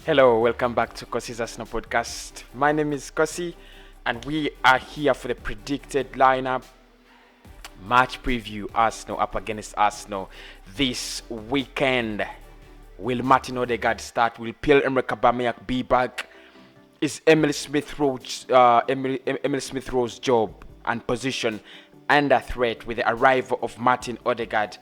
Hello, welcome back to Kosi's Arsenal podcast. My name is Kosi, and we are here for the predicted lineup match preview. Arsenal up against Arsenal this weekend. Will Martin Odegaard start? Will Pierre-Emerick Aubameyang be back? Is Emily Smith Rowe's job and position under threat with the arrival of Martin Odegaard?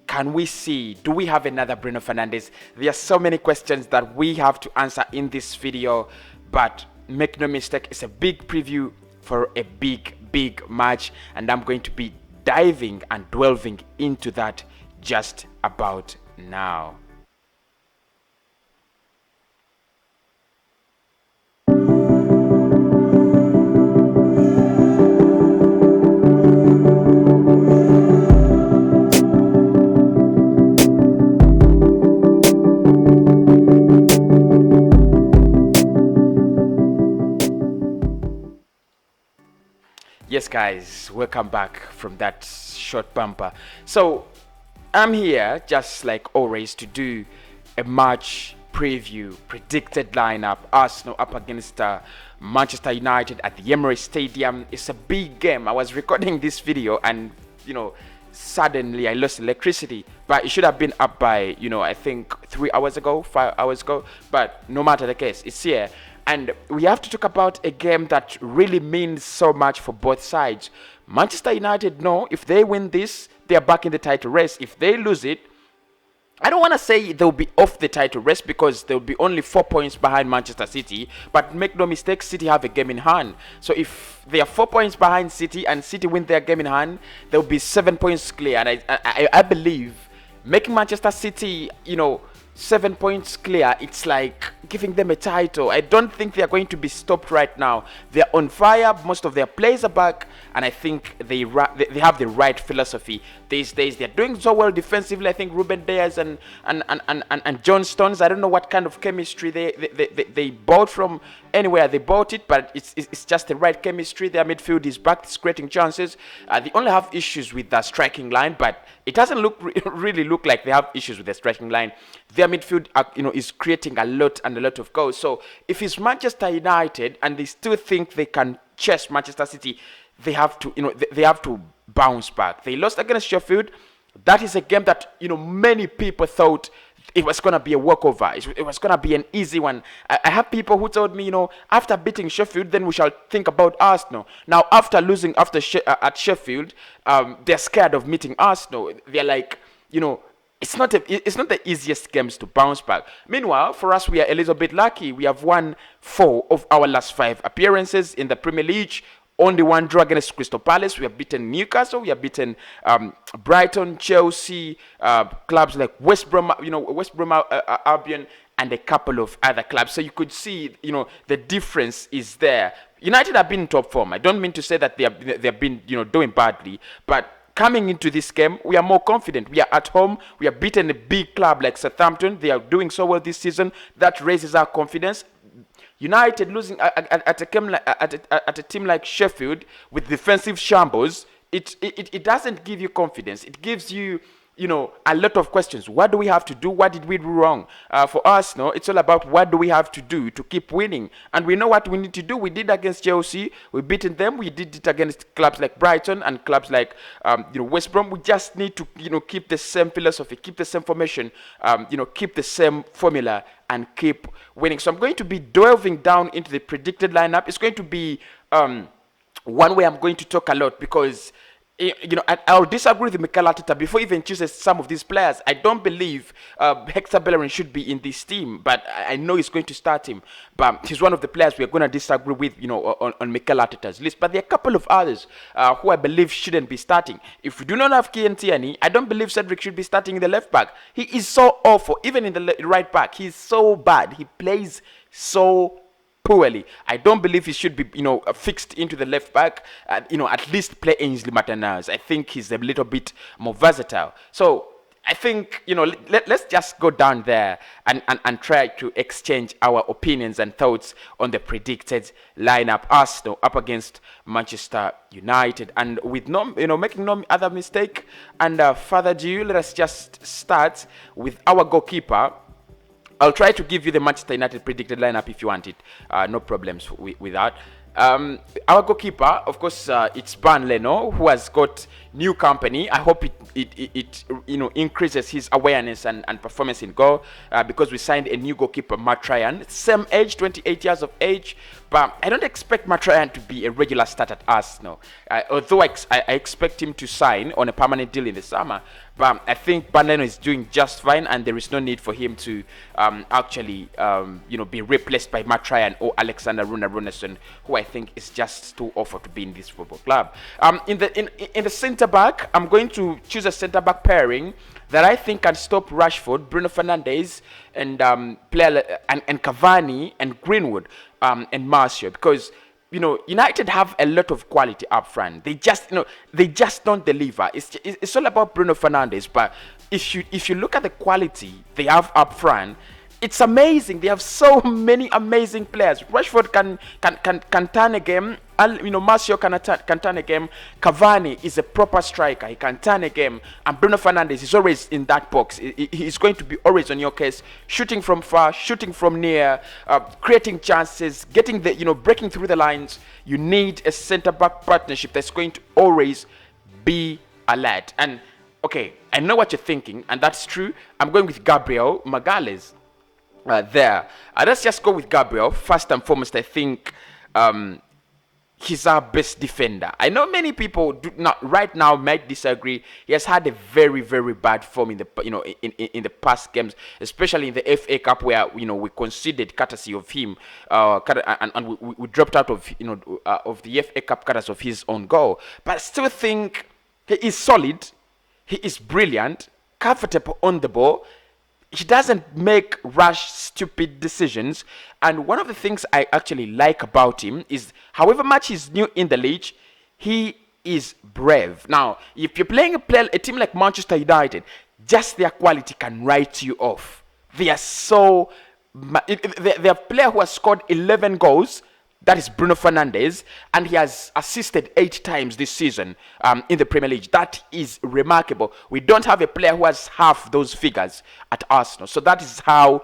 Can we see? Do we have another Bruno Fernandes? There are so many questions that we have to answer in this video, but make no mistake, it's a big preview for a big match, and I'm going to be diving and delving into that just about now. Yes, guys, welcome back from that short bumper. So, I'm here just like always to do a match preview, predicted lineup. Arsenal up against Manchester United at the Emirates Stadium. It's a big game. I was recording this video and, suddenly I lost electricity, but it should have been up by, I think 3 hours ago, 5 hours ago. But no matter the case, it's here. And we have to talk about a game that really means so much for both sides. Manchester United know if they win this, they're back in the title race. If they lose it, I don't want to say they'll be off the title race because they'll be only 4 points behind Manchester City. But make no mistake, City have a game in hand. So if they are 4 points behind City and City win their game in hand, they'll be 7 points clear. And I believe making Manchester City, 7 points clear, it's like giving them a title. I don't think they are going to be stopped right now. They're on fire. Most of their players are back, and I think they have the right philosophy these days. They're doing so well defensively. I think Ruben Dias and John Stones, I don't know what kind of chemistry they bought from anywhere they bought it, but it's just the right chemistry. Their midfield is back, it's creating chances. They only have issues with the striking line, but it doesn't really look like they have issues with the striking line. Their midfield, is creating a lot of goals. So if it's Manchester United and they still think they can chase Manchester City, they have to, they have to bounce back. They lost against Sheffield. That is a game that, many people thought it was going to be a walkover. It was going to be an easy one. I have people who told me, after beating Sheffield, then we shall think about Arsenal. Now, after losing at Sheffield, they're scared of meeting Arsenal. They're like, it's not the easiest games to bounce back. Meanwhile, for us, we are a little bit lucky. We have won 4 of our last 5 appearances in the Premier League. Only one draw against Crystal Palace. We have beaten Newcastle. We have beaten Brighton, Chelsea, clubs like West Brom Albion, and a couple of other clubs. So you could see, the difference is there. United have been in top form. I don't mean to say that they've been, doing badly, but coming into this game, we are more confident. We are at home. We have beaten a big club like Southampton. They are doing so well this season. That raises our confidence. United losing at a team like Sheffield with defensive shambles, it doesn't give you confidence. It gives you, a lot of questions. What do we have to do? What did we do wrong? For us, it's all about what do we have to do to keep winning. And we know what we need to do. We did against Chelsea. We beaten them. We did it against clubs like Brighton and clubs like, West Brom. We just need to, keep the same philosophy, keep the same formation, keep the same formula, and keep winning. So I'm going to be delving down into the predicted lineup. It's going to be one way I'm going to talk a lot because, I'll disagree with Mikel Arteta before he even chooses some of these players. I don't believe Hector Bellerin should be in this team, but I know he's going to start him. But he's one of the players we're going to disagree with, on Mikel Arteta's list. But there are a couple of others who I believe shouldn't be starting. If we do not have Kieran Tierney, I don't believe Cedric should be starting in the left back. He is so awful. Even in the right back, he's so bad. He plays so poorly. I don't believe he should be, fixed into the left back. At least play Ainsley Maitland-Niles. I think he's a little bit more versatile. So I think, let's just go down there and try to exchange our opinions and thoughts on the predicted lineup. Arsenal up against Manchester United. And with making no other mistake and further ado, let us just start with our goalkeeper. I'll try to give you the Manchester United predicted lineup if you want it. No problems with that. Our goalkeeper, of course, it's Ban Leno, who has got new company. I hope it increases his awareness and performance in goal, because we signed a new goalkeeper, Matt Ryan, same age, 28 years of age. But I don't expect Matt Ryan to be a regular start at Arsenal, although I expect him to sign on a permanent deal in the summer. But I think Ban Leno is doing just fine, and there is no need for him to actually be replaced by Matt Ryan or Alexander Runarsson, who I think is just too awful to be in this football club. In the centre back, I'm going to choose a centre back pairing that I think can stop Rashford, Bruno Fernandes, and and Cavani and Greenwood and Martial, because United have a lot of quality up front. They just don't deliver. It's all about Bruno Fernandes, but if you look at the quality they have up front, it's amazing. They have so many amazing players. Rashford can turn a game. Martial can turn a game. Cavani is a proper striker. He can turn a game. And Bruno Fernandes is always in that box. He's going to be always on your case, shooting from far, shooting from near, creating chances, getting breaking through the lines. You need a centre-back partnership that's going to always be alert. And okay, I know what you're thinking, and that's true. I'm going with Gabriel Magalhaes. There. Let's just go with Gabriel. First and foremost, I think he's our best defender. I know many people right now might disagree. He has had a very, very bad form in the past games, especially in the FA Cup, where we conceded courtesy of him, and we dropped out of of the FA Cup courtesy of his own goal. But I still think he is solid. He is brilliant, comfortable on the ball. He doesn't make rash, stupid decisions. And one of the things I actually like about him is, however much he's new in the league, he is brave. Now, if you're playing a team like Manchester United, just their quality can write you off. They are so... They have a player who has scored 11 goals. That is Bruno Fernandes, and he has assisted 8 times this season in the Premier League. That is remarkable. We don't have a player who has half those figures at Arsenal. So that is how,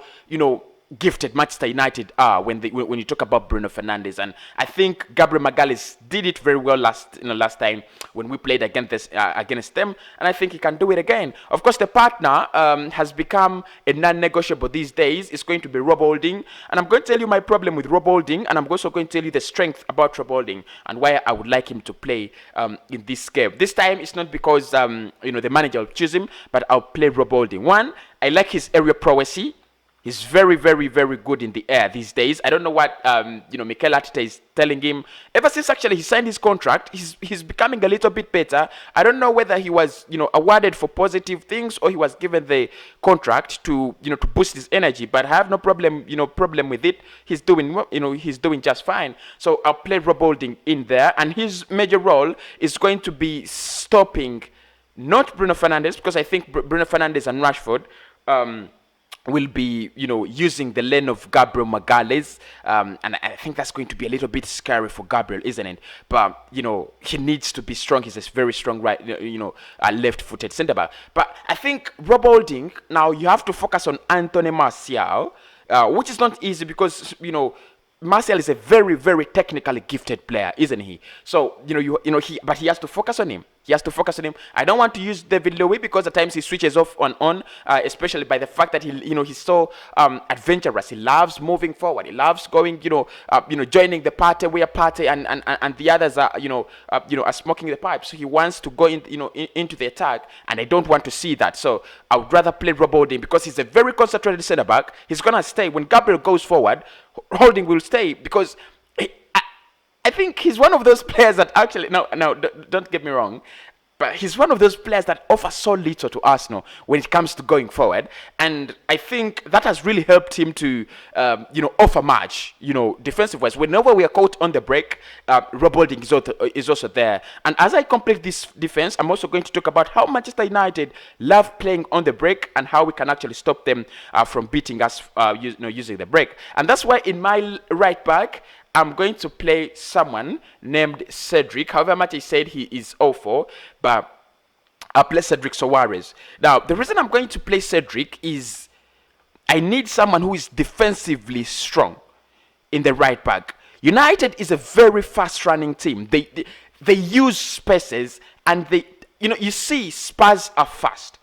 gifted Manchester United are when you talk about Bruno Fernandes. And I think Gabriel Magalhaes did it very well last time when we played against them, and I think he can do it again. Of course, the partner has become a non-negotiable these days. It's going to be Rob Holding, and I'm going to tell you my problem with Rob Holding, and I'm also going to tell you the strength about Rob Holding and why I would like him to play in this game. This time it's not because the manager will choose him, but I'll play Rob Holding. One, I like his aerial prowess. He's very, very, very good in the air these days. I don't know what Mikel Arteta is telling him. Ever since actually he signed his contract, he's becoming a little bit better. I don't know whether he was awarded for positive things or he was given the contract to to boost his energy. But I have no problem with it. He's doing just fine. So I'll play Rob Holding in there, and his major role is going to be stopping not Bruno Fernandes, because I think Bruno Fernandes and Rashford will be, using the lane of Gabriel Magalhaes, and I think that's going to be a little bit scary for Gabriel, isn't it? But he needs to be strong. He's a very strong left-footed centre back. But I think Rob Holding, now you have to focus on Anthony Martial, which is not easy because Martial is a very, very technically gifted player, isn't he? So but he has to focus on him. I don't want to use David Luiz because at times he switches off on, especially by the fact that he's so adventurous. He loves moving forward. He loves going, joining the party where Partey and the others are, are smoking the pipe. So he wants to go into the attack, and I don't want to see that. So I would rather play Rob Holding because he's a very concentrated centre back. He's gonna stay when Gabriel goes forward. Holding will stay because I think he's one of those players that actually, no, don't get me wrong, but he's one of those players that offer so little to Arsenal when it comes to going forward, and I think that has really helped him to, offer much, defensive-wise. Whenever we are caught on the break, Rob Holding is also there. And as I complete this defense, I'm also going to talk about how Manchester United love playing on the break and how we can actually stop them from beating us, using the break. And that's why in my right back, I'm going to play someone named Cedric. However much I said he is awful, but I'll play Cedric Soares. Now, the reason I'm going to play Cedric is I need someone who is defensively strong in the right back. United is a very fast-running team. They use spaces, and you see Spurs are fast.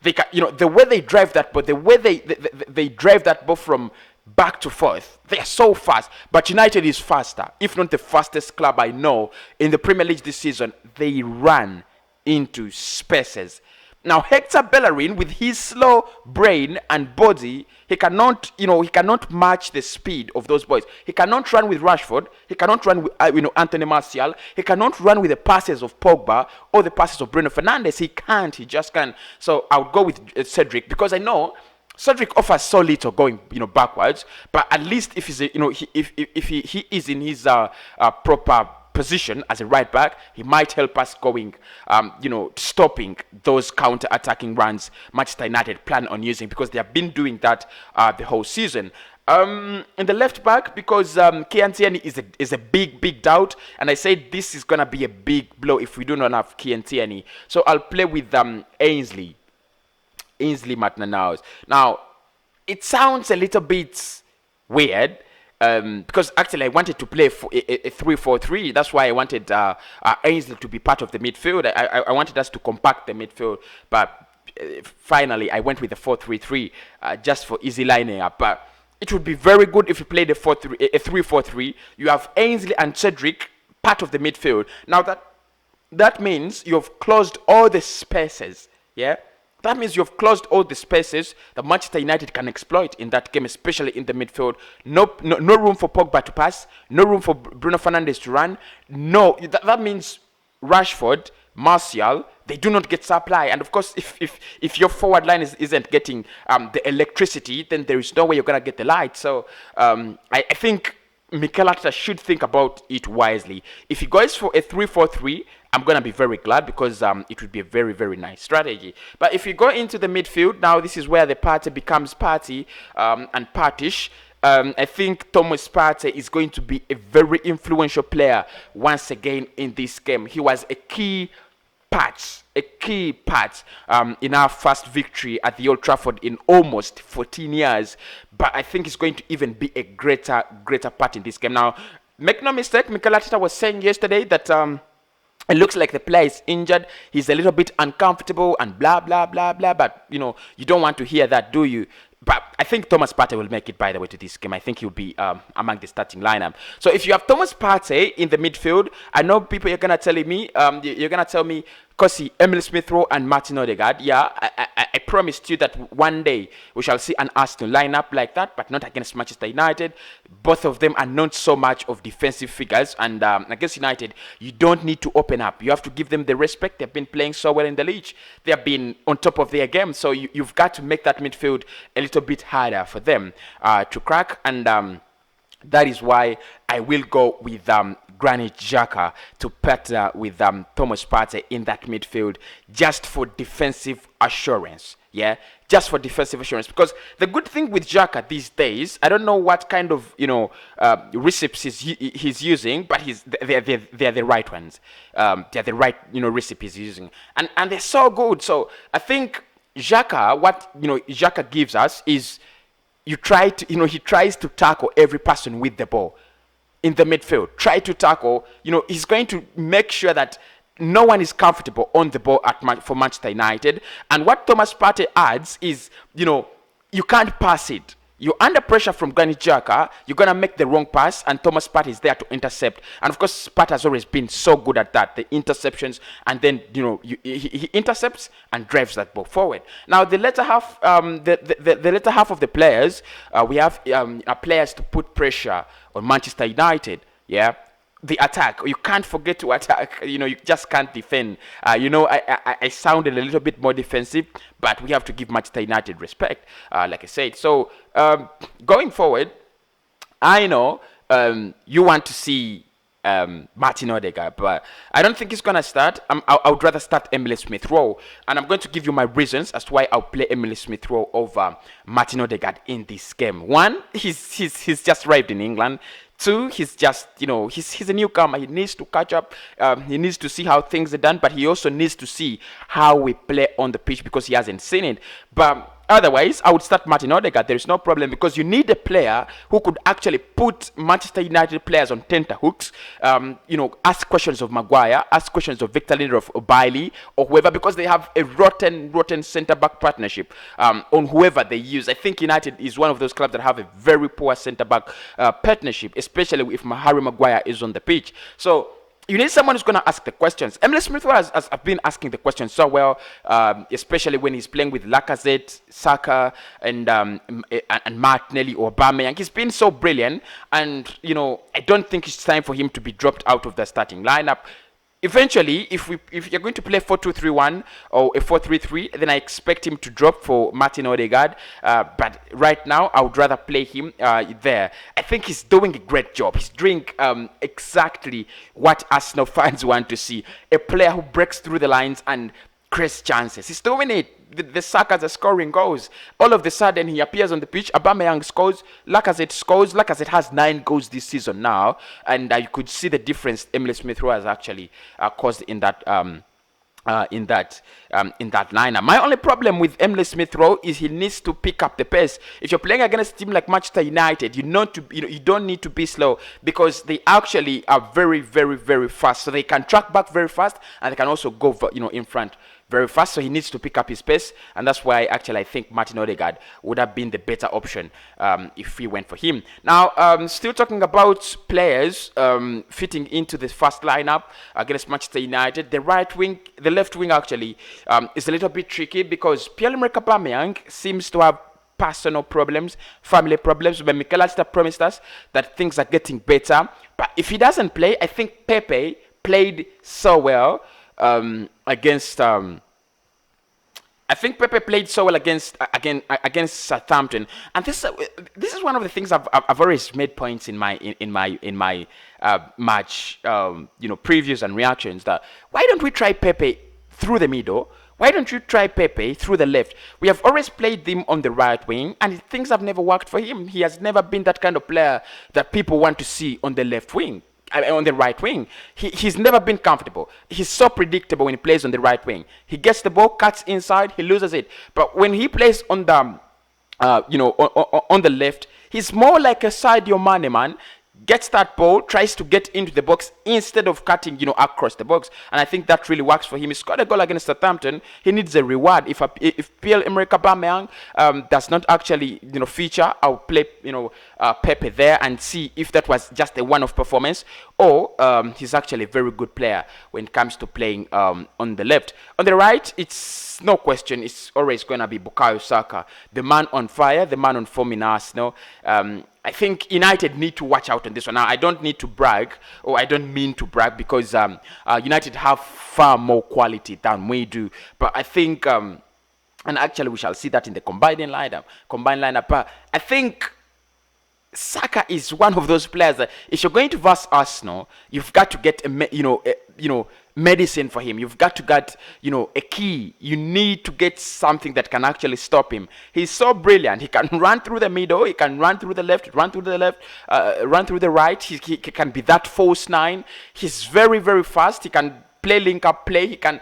They can, the way they drive that ball, the way they drive that ball from back to forth, they are so fast. But United is faster, if not the fastest club I know in the Premier League this season. They run into spaces. Now Hector Bellerin, with his slow brain and body, he cannot match the speed of those boys. He cannot run with Rashford. He cannot run with Anthony Martial. He cannot run with the passes of Pogba or the passes of Bruno Fernandes. He can't. He just can't. So I would go with Cedric, because I know Cedric offers so little going backwards. But at least if he's if he is in his proper position as a right back, he might help us going, stopping those counter-attacking runs Manchester United plan on using, because they have been doing that the whole season. In the left back, because Kian Tierney is a big doubt, and I said this is gonna be a big blow if we do not have Kian Tierney. So I'll play with Ainsley Maitland-Niles. Now, it sounds a little bit weird. Because actually I wanted to play a 3-4-3. That's why I wanted Ainsley to be part of the midfield. I wanted us to compact the midfield. But finally I went with the 4-3-3 just for easy lining up. But it would be very good if you played a 3-4-3. You have Ainsley and Cedric part of the midfield. Now that means you've closed all the spaces. Yeah? That means you've closed all the spaces that Manchester United can exploit in that game, especially in the midfield. No room for Pogba to pass. No room for Bruno Fernandes to run. No, that means Rashford, Martial, they do not get supply. And of course, if your forward line isn't getting the electricity, then there is no way you're going to get the light. So I think Mikel Arteta should think about it wisely. If he goes for a 3-4-3, I'm going to be very glad, because it would be a very, very nice strategy. But if you go into the midfield, now this is where the Partey becomes Partey and Partish. I think Thomas Partey is going to be a very influential player once again in this game. He was a key part in our first victory at the Old Trafford in almost 14 years. But I think he's going to even be a greater part in this game. Now, make no mistake, Mikel Arteta was saying yesterday that it looks like the player is injured. He's a little bit uncomfortable and blah, blah, blah, blah. But, you don't want to hear that, do you? But I think Thomas Partey will make it, by the way, to this game. I think he'll be among the starting lineup. So if you have Thomas Partey in the midfield, I know people are going to tell me, Kosi, Emile Smith-Rowe and Martin Odegaard. Yeah, I promised you that one day we shall see an Arsenal lineup like that, but not against Manchester United. Both of them are not so much of defensive figures, and against United, you don't need to open up. You have to give them the respect. They've been playing so well in the league. They have been on top of their game, so you've got to make that midfield a little bit harder for them to crack, and that is why I will go with Granit Xhaka to partner with Thomas Partey in that midfield, just for defensive assurance. Yeah, just for defensive assurance. Because the good thing with Xhaka these days, I don't know what kind of recipes he's using, but they're the right ones. They're the right recipes he's using, and they're so good. So I think Xhaka, what Xhaka gives us is, he tries to tackle every person with the ball in the midfield. Try to tackle, he's going to make sure that no one is comfortable on the ball for Manchester United. And what Thomas Partey adds is, you can't pass it. You're under pressure from Granit Xhaka, you're going to make the wrong pass, and Thomas Partey is there to intercept. And of course, Partey has always been so good at that, the interceptions, and then, he intercepts and drives that ball forward. Now, the latter half, the latter half of the players, we have players to put pressure on Manchester United, yeah? The attack, you can't forget to attack. You just can't defend. I sounded a little bit more defensive, but we have to give Manchester United respect, like I said. So going forward, I know you want to see Martin Odegaard, but I don't think he's gonna start. I would rather start Emile Smith-Rowe, and I'm going to give you my reasons as to why I'll play Emile Smith-Rowe over Martin Odegaard in this game. One, he's just arrived in England. Two, he's just, he's a newcomer. He needs to catch up. He needs to see how things are done, but he also needs to see how we play on the pitch, because he hasn't seen it. But otherwise, I would start Martin Odegaard. There is no problem because you need a player who could actually put Manchester United players on tenterhooks. Ask questions of Maguire, ask questions of Victor Lindelof or Bailey or whoever, because they have a rotten centre-back partnership on whoever they use. I think United is one of those clubs that have a very poor centre-back partnership, especially if Harry Maguire is on the pitch. So you need someone who's going to ask the questions. Emile Smith Rowe has been asking the questions so well, especially when he's playing with Lacazette, Saka, and Martinelli or Aubameyang. He's been so brilliant, and I don't think it's time for him to be dropped out of the starting lineup. Eventually, if you're going to play 4-2-3-1 or a 4-3-3, then I expect him to drop for Martin Odegaard. But right now, I would rather play him there. I think he's doing a great job. He's doing exactly what Arsenal fans want to see. A player who breaks through the lines and creates chances. He's doing it. The Sakas are scoring goals. All of a sudden, he appears on the pitch. Aubameyang scores. Lacazette scores. Lacazette has 9 goals this season now, and you could see the difference Emile Smith Rowe has actually caused in that lineup. My only problem with Emile Smith Rowe is he needs to pick up the pace. If you're playing against a team like Manchester United, you don't need to be slow, because they actually are very, very, very fast. So they can track back very fast, and they can also go in front very fast. So he needs to pick up his pace, and that's why actually I think Martin Odegaard would have been the better option if we went for him. Now, still talking about players fitting into the first lineup against Manchester United, the left wing actually is a little bit tricky, because Pierre-Emerick Aubameyang seems to have personal problems, family problems. But Mikel Arteta promised us that things are getting better. But if he doesn't play, I think Pepe played so well against Southampton, and this is one of the things I've always made points in my match previews and reactions, that why don't we try Pepe through the middle? Why don't you try Pepe through the left? We have always played him on the right wing, and things have never worked for him. He has never been that kind of player that people want to see on the left wing. On the right wing, he's never been comfortable. He's so predictable when he plays on the right wing. He gets the ball, cuts inside, he loses it. But when he plays on the, on the left, he's more like a Sadio Mane man. Gets that ball, tries to get into the box instead of cutting, across the box. And I think that really works for him. He scored a goal against Southampton. He needs a reward. If Pierre-Emerick Aubameyang does not actually, feature, I'll play, Pepe there and see if that was just a one-off performance, or he's actually a very good player when it comes to playing on the left. On the right, it's no question. It's always going to be Bukayo Saka, the man on fire, the man on form in Arsenal. I think United need to watch out on this one. Now, I don't need to brag, or I don't mean to brag, because United have far more quality than we do. But I think, and actually we shall see that in the combined lineup. But I think Saka is one of those players that if you're going to verse Arsenal, you've got to get medicine for him. You've got to get, a key. You need to get something that can actually stop him. He's so brilliant. He can run through the middle. He can run through the left, run through the right. He can be that false 9. He's very, very fast. He can play link-up play. He can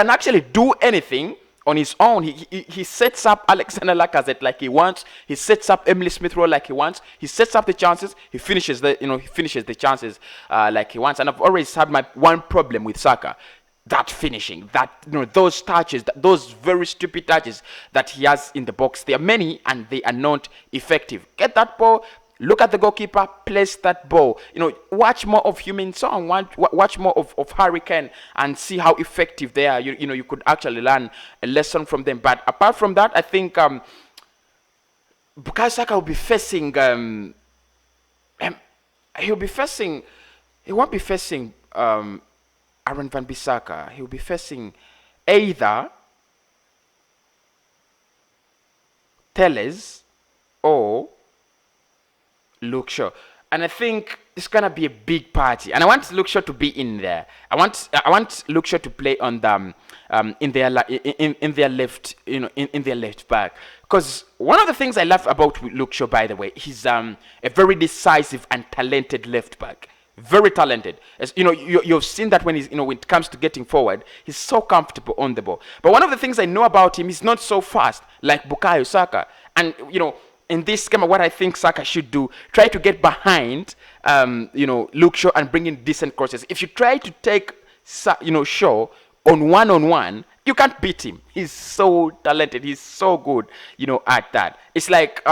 actually do anything on his own. He sets up Alexander Lacazette like he wants. He sets up Emile Smith Rowe like he wants. He sets up the chances. He finishes the chances like he wants. And I've always had my one problem with Saka, that finishing, that those touches, those very stupid touches that he has in the box. There are many, and they are not effective. Get that ball. Look at the goalkeeper, place that ball. Watch more of Heung-min Son, watch more of Harry Kane, and see how effective they are. You could actually learn a lesson from them. But apart from that, I think Bukayo Saka will be facing. He won't be facing Aaron Wan-Bissaka. He'll be facing either Telles or Luke Shaw, and I think it's gonna be a big party. And I want Luke Shaw to be in there. I want Luke Shaw to play on them in their left, in their left back. Because one of the things I love about Luke Shaw, by the way, he's a very decisive and talented left back. Very talented. As you know, you've seen that when he's, when it comes to getting forward, he's so comfortable on the ball. But one of the things I know about him, he's not so fast like Bukayo Saka. And in this schema, what I think Saka should do, try to get behind, Luke Shaw and bring in decent crosses. If you try to take, Shaw on one, you can't beat him. He's so talented. He's so good, at that. It's like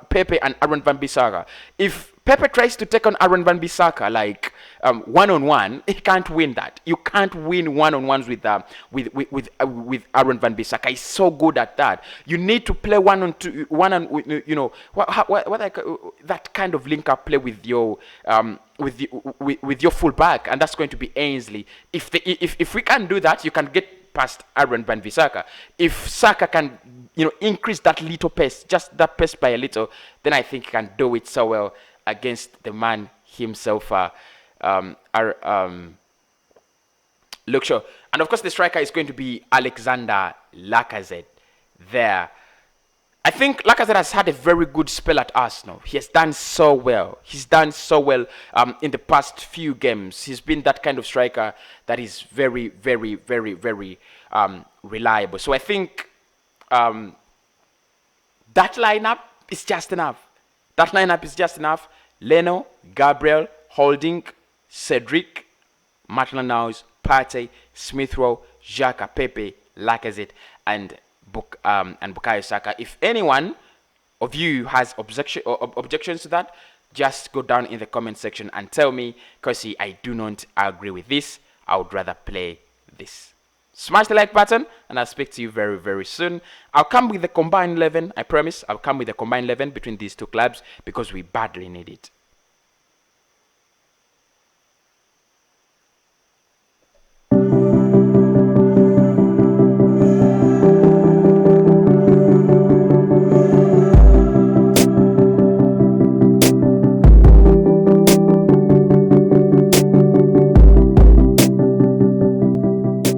Pepe and Aaron Wan-Bissaka. If Pepe tries to take on Aaron Wan-Bissaka like one-on-one, he can't win that. You can't win one-on-ones with Aaron Wan-Bissaka. He's so good at that. You need to play one-on-two, that kind of link-up play with your with your fullback, and that's going to be Ainsley. If we can do that, you can get past Aaron Wan-Bissaka. If Saka can, increase that little pace, just that pace by a little, then I think he can do it so well against the man himself, Luke Shaw. And of course, the striker is going to be Alexander Lacazette there. I think Lacazette has had a very good spell at Arsenal. He has done so well. He's done so well in the past few games. He's been that kind of striker that is very, very, very, very reliable. So I think that lineup is just enough. That lineup is just enough. Leno, Gabriel, Holding, Cedric, Maitland-Niles, Partey, Smith Rowe, Xhaka, Pepe, Lacazette, and Bukayo Saka. If anyone of you has objections to that, just go down in the comment section and tell me, because I do not agree with this. I would rather play this. Smash the like button, and I'll speak to you very, very soon. I'll come with the combined 11. I promise I'll come with the combined 11 between these two clubs because we badly need it.